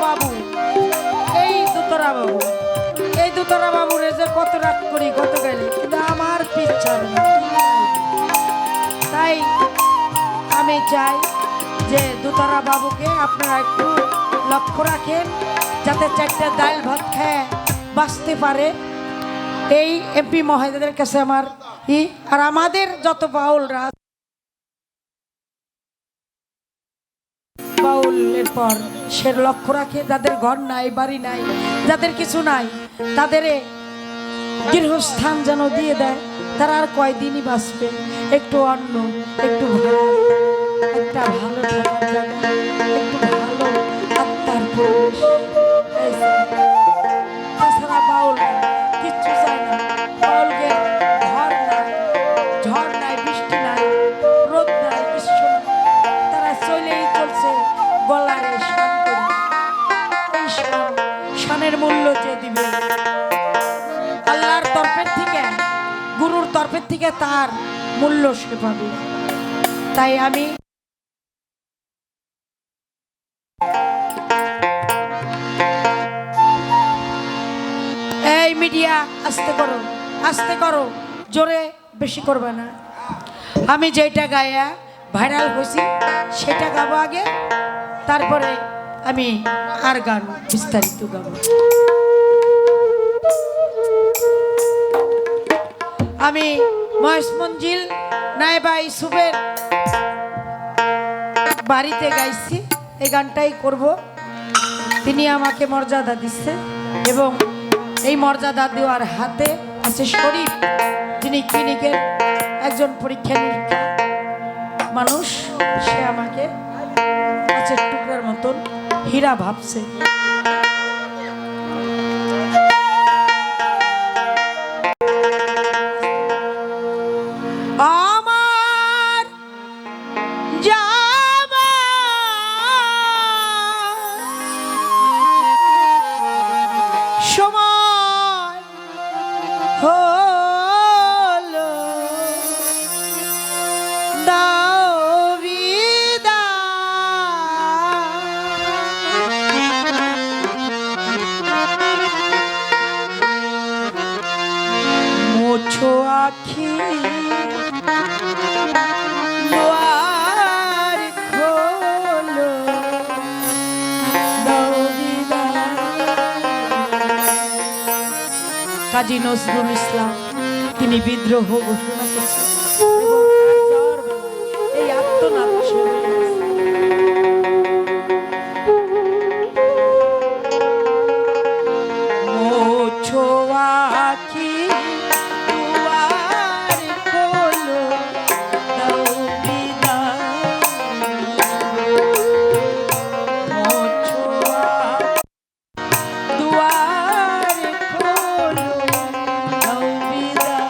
বাবু, এই দুতরা বাবু, এই দুতরা বাবুরে যে কত রাত করি কত গেলে, কিন্তু আমার পিচ্ছার তাই আমি চাই যে দুতরা বাবুকে আপনারা একটু লক্ষ্য রাখেন, যাতে চারটে ডাল ভাত খেয়ে বাঁচতে পারে। এই এমপি মহোদয়দের কাছে আমার আর আমাদের যত বাউলরা বাউলের পর সে লক্ষ্য রাখে, যাদের ঘর নাই বাড়ি নাই, যাদের কিছু নাই, তাদের গৃহস্থান যেন দিয়ে দেয়। তারা আর কয়দিনই বাঁচবে। একটু অন্ন, একটু ভাত, একটা ভালো থাকার জায়গা, একটু ভালো আত্মার পরিবেশ, তাছাড়া বাউল কিচ্ছু চায় না। বাউলকে ঘর নাই, ঝড় নাই, বৃষ্টি নাই, রোদ নাই, গ্রীষ্ম নাই, তারা চলেই চলছে গলারে শান করে। এই শানের মূল্য যে দিবে আল্লাহর তরফের থেকে, গুরুর তরফের থেকে, তার মূল্য সে পাবে। তাই আমি এই মিডিয়া আস্তে করো, আস্তে করো, জোরে বেশি করবে না। আমি যেটা গায়া ভাইরাল হয়েছি সেটা গাবো আগে, তারপরে আমি আর গান বিস্তারিত গাবো। আমি মহেশ মঞ্জিল নাইবা ইসুফের বাড়িতে গাইছি, এই গানটাই করব। তিনি আমাকে মর্যাদা দিচ্ছে এবং এই মর্যাদা দেওয়ার হাতে আছে শরীফ, যিনি ক্লিনিকের একজন পরীক্ষা নিরীক্ষা মানুষ। সে আমাকে কাছের টুকরার মতন হীরা ভাবছে। আমার জামা সময় হলো, দাও বিদায়, মোছো আখি দুয়ার খোলো, দাও বিদায়। কাজী নজরুল ইসলাম তিনি বিদ্রোহ ঘোষণা করেছেন এবং এই আত্মনাদ মোছো আখি দুয়ার খোলো, দাও বিদায়, মোছো আখি দুয়ার খোলো, দাও বিদায়।